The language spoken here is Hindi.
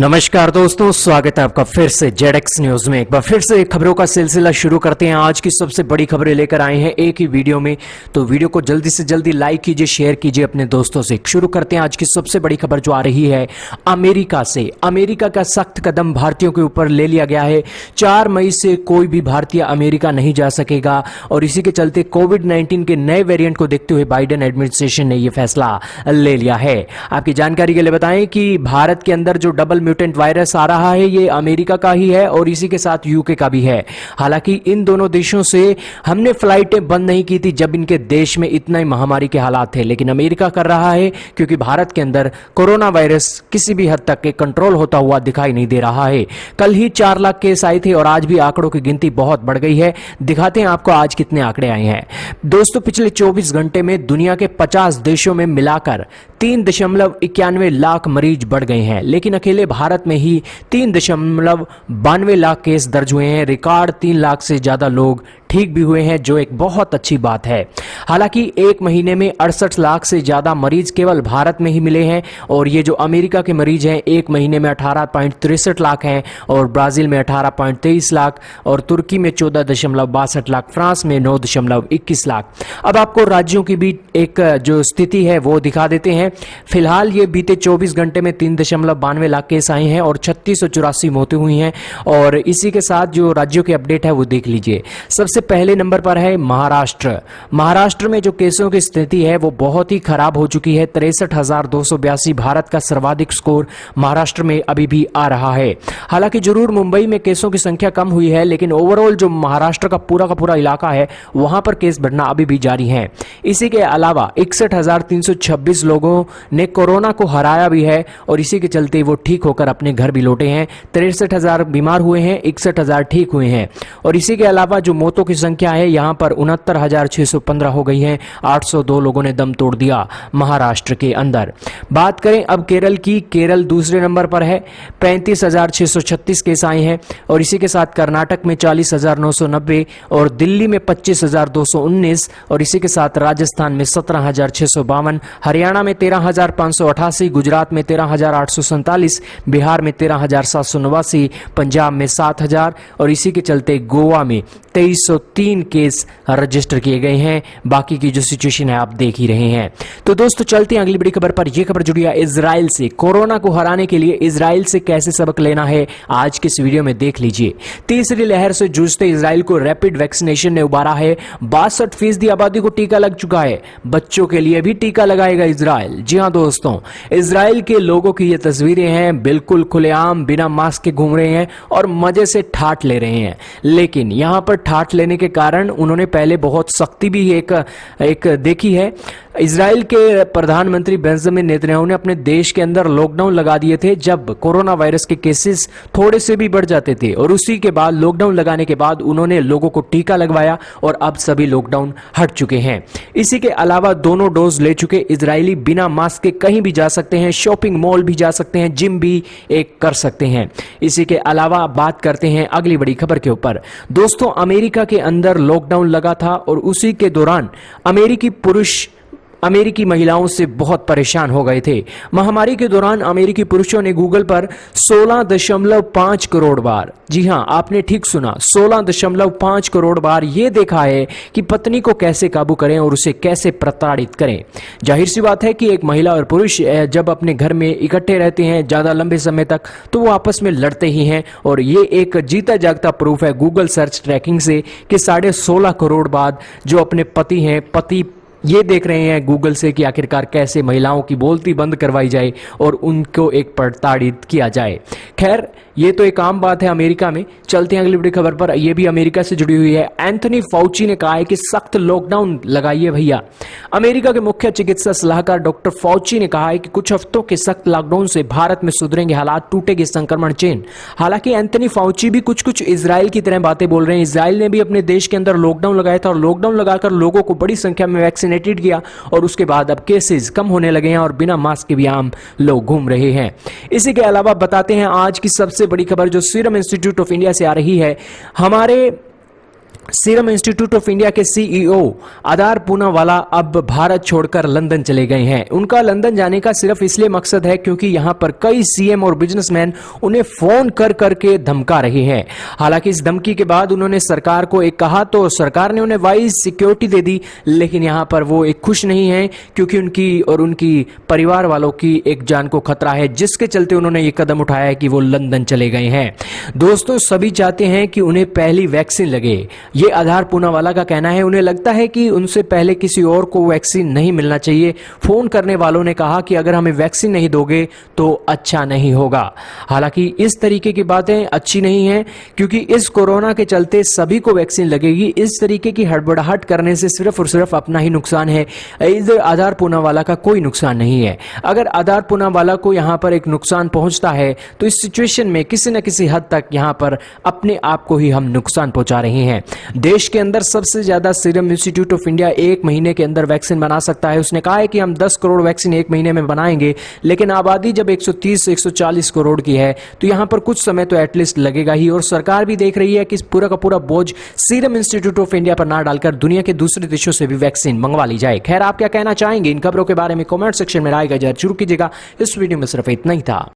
नमस्कार दोस्तों, स्वागत है आपका फिर से जेडएक्स न्यूज में। एक बार फिर से खबरों का सिलसिला शुरू करते हैं। आज की सबसे बड़ी खबरें लेकर आए हैं एक ही वीडियो में, तो वीडियो को जल्दी से जल्दी लाइक कीजिए, शेयर कीजिए अपने दोस्तों से। शुरू करते हैं आज की सबसे बड़ी खबर जो आ रही है अमेरिका से। अमेरिका का सख्त कदम भारतीयों के ऊपर ले लिया गया है। 4 मई से कोई भी भारतीय अमेरिका नहीं जा सकेगा और इसी के चलते कोविड-19 के नए वेरिएंट को देखते हुए बाइडेन एडमिनिस्ट्रेशन ने यह फैसला ले लिया है। आपकी जानकारी के लिए बताएं कि भारत के अंदर जो डबल म्यूटेंट वायरस आ रहा है ये अमेरिका का ही है और इसी के साथ यूके का भी है। हालांकि इन दोनों देशों से हमने फ्लाइटें बंद नहीं की थी जब इनके देश में इतना ही महामारी के हालात थे, लेकिन अमेरिका कर रहा है क्योंकि भारत के अंदर कोरोना वायरस किसी भी हद तक के कंट्रोल होता हुआ दिखाई नहीं दे रहा है। कल ही 4 लाख केस आए थे और आज भी आंकड़ों की गिनती बहुत बढ़ गई है। दिखाते हैं आपको आज कितने आंकड़े आए हैं। दोस्तों, पिछले 24 घंटे में दुनिया के 50 देशों में मिलाकर 3.91 लाख मरीज बढ़ गए हैं, लेकिन अकेले भारत में ही 3.92 लाख केस दर्ज हुए हैं। रिकॉर्ड 3 लाख से ज्यादा लोग ठीक भी हुए हैं, जो एक बहुत अच्छी बात है। हालांकि एक महीने में 68 लाख से ज्यादा मरीज केवल भारत में ही मिले हैं और ये जो अमेरिका के मरीज हैं एक महीने में 18.63 लाख हैं और ब्राजील में 18.23 लाख और तुर्की में 14.62 लाख, फ्रांस में 9.21 लाख। अब आपको राज्यों की भी एक जो स्थिति है वो दिखा देते हैं। फिलहाल ये बीते 24 घंटे में 3.92 लाख केस आए हैं और 3684 मौतें हुई हैं और इसी के साथ जो राज्यों के अपडेट है वो देख लीजिए। सबसे पहले नंबर पर है महाराष्ट्र। महाराष्ट्र में जो केसों की स्थिति है वो बहुत ही खराब हो चुकी है। 63,282 भारत का सर्वाधिक स्कोर महाराष्ट्र में अभी भी आ रहा है। हालांकि जरूर मुंबई में केसों की संख्या कम हुई है, लेकिन ओवरऑल जो महाराष्ट्र का पूरा इलाका है वहां पर केस बढ़ना अभी भी जारी है। इसी के अलावा 61,326 लोगों ने कोरोना को हराया भी है और इसी के चलते वो ठीक होकर अपने घर भी लौटे हैं। 63,000 बीमार हुए हैं, 61,000 ठीक हुए हैं और इसी के अलावा जो मौतों की संख्या है यहां पर 69,615 हो गई है। 802 लोगों ने दम तोड़ दिया महाराष्ट्र के अंदर। बात करें अब केरल की। केरल दूसरे नंबर पर है, 35,636 केस आए हैं और इसी के साथ कर्नाटक में 40,990 और दिल्ली में 25,219 और इसी के साथ राजस्थान में 17,652, हरियाणा में 13,588, गुजरात में 13,847, बिहार में 13,789, पंजाब में 7,000 और इसी के चलते गोवा में 2303 केस रजिस्टर किए गए हैं। बाकी की जो सिचुएशन है आप देख ही रहे हैं। तो दोस्तों चलते हैं अगली बड़ी खबर पर। यह खबर जुड़ी है इजराइल से। कोरोना को हराने के लिए इजराइल से कैसे सबक लेना है आज के इस वीडियो में देख लीजिए। तीसरी लहर से जूझते इजराइल को रैपिड वैक्सीनेशन ने उबारा है। 62% आबादी को टीका लग चुका है। बच्चों के लिए भी टीका लगाएगा इजराइल। जी हां दोस्तों, इजराइल के लोगों की ये तस्वीरें हैं, बिल्कुल खुलेआम बिना मास्क के घूम रहे हैं और मजे से ठाठ ले रहे हैं। लेकिन यहां पर ठाठ लेने के कारण उन्होंने पहले बहुत सख्ती भी एक देखी है। इजराइल के प्रधानमंत्री बेंजामिन नेतन्याहू ने अपने देश के अंदर लॉकडाउन लगा दिए थे जब कोरोना वायरस के केसेस थोड़े से भी बढ़ जाते थे और उसी के बाद लॉकडाउन लगाने के बाद उन्होंने लोगों को टीका लगवाया और अब सभी लॉकडाउन हट चुके हैं। इसी के अलावा दोनों डोज ले चुके इजरायली बिना मास्क के कहीं भी जा सकते हैं, शॉपिंग मॉल भी जा सकते हैं, जिम भी एक कर सकते हैं। इसी के अलावा बात करते हैं अगली बड़ी खबर के ऊपर। दोस्तों, अमेरिका के अंदर लॉकडाउन लगा था और उसी के दौरान अमेरिकी महिलाओं से बहुत परेशान हो गए थे। महामारी के दौरान अमेरिकी पुरुषों ने गूगल पर 16.5 करोड़ बार, जी हां आपने ठीक सुना, 16.5 करोड़ बार ये देखा है कि पत्नी को कैसे काबू करें और उसे कैसे प्रताड़ित करें। जाहिर सी बात है कि एक महिला और पुरुष जब अपने घर में इकट्ठे रहते हैं ज्यादा लंबे समय तक तो वो आपस में लड़ते ही हैं और ये एक जीता जागता प्रूफ है गूगल सर्च ट्रैकिंग से कि 16.5 करोड़ बाद जो अपने पति ये देख रहे हैं गूगल से कि आखिरकार कैसे महिलाओं की बोलती बंद करवाई जाए और उनको एक प्रताड़ित किया जाए। खैर, ये तो एक आम बात है अमेरिका में। चलते हैं अगली बड़ी खबर पर। यह भी अमेरिका से जुड़ी हुई है। एंथनी फाउची ने कहा है कि सख्त लॉकडाउन लगाइए भैया। अमेरिका के मुख्य चिकित्सा सलाहकार डॉक्टर फाउची ने कहा है कि कुछ हफ्तों के सख्त लॉकडाउन से भारत में सुधरेंगे हालात, टूटेगी संक्रमण चेन। हालांकि एंथनी फाउची भी कुछ इजराइल की तरह बातें बोल रहे हैं। इजराइल ने भी अपने देश के अंदर लॉकडाउन लगाया था और लॉकडाउन लगाकर लोगों को बड़ी संख्या में वैक्सीनेटेड किया और उसके बाद अब केसेस कम होने लगे हैं और बिना मास्क के भी आम लोग घूम रहे हैं। इसी के अलावा बताते हैं आज की सबसे बड़ी खबर जो सीरम इंस्टीट्यूट ऑफ इंडिया से आ रही है। हमारे सीरम इंस्टीट्यूट ऑफ इंडिया के सीईओ आधार पूनावाला अब भारत छोड़कर लंदन चले गए हैं। उनका लंदन जाने का सिर्फ इसलिए मकसद है क्योंकि यहां पर कई सीएम और बिजनेसमैन उन्हें फोन कर करके धमका रहे हैं। हालांकि इस धमकी के बाद उन्होंने सरकार को एक कहा तो सरकार ने उन्हें वाइज सिक्योरिटी दे दी, लेकिन यहां पर वो एक खुश नहीं है क्योंकि उनकी और उनकी परिवार वालों की एक जान को खतरा है, जिसके चलते उन्होंने ये कदम उठाया है कि वो लंदन चले गए हैं। दोस्तों, सभी चाहते हैं कि उन्हें पहली वैक्सीन लगे। ये आधार पूनावाला का कहना है। उन्हें लगता है कि उनसे पहले किसी और को वैक्सीन नहीं मिलना चाहिए। फोन करने वालों ने कहा कि अगर हमें वैक्सीन नहीं दोगे तो अच्छा नहीं होगा। हालांकि इस तरीके की बातें अच्छी नहीं हैं क्योंकि इस कोरोना के चलते सभी को वैक्सीन लगेगी। इस तरीके की हड़बड़ाहट करने से सिर्फ और सिर्फ अपना ही नुकसान है, इधर आधार पूनावाला का कोई नुकसान नहीं है। अगर आधार पूनावाला को यहां पर एक नुकसान पहुंचता है तो इस सिचुएशन में किसी न किसी हद तक यहां पर अपने आप को ही हम नुकसान पहुंचा रहे हैं। देश के अंदर सबसे ज्यादा सीरम इंस्टीट्यूट ऑफ इंडिया एक महीने के अंदर वैक्सीन बना सकता है। उसने कहा है कि हम 10 करोड़ वैक्सीन एक महीने में बनाएंगे, लेकिन आबादी जब 130 से 140 करोड़ की है तो यहां पर कुछ समय तो एटलीस्ट लगेगा ही। और सरकार भी देख रही है कि पूरा का पूरा बोझ सीरम इंस्टीट्यूट ऑफ इंडिया पर ना डालकर दुनिया के दूसरे देशों से भी वैक्सीन मंगवा ली जाए। खैर, आप क्या कहना चाहेंगे इन खबरों के बारे में? कमेंट सेक्शन में राय जरूर कीजिएगा। इस वीडियो में सिर्फ इतना ही था।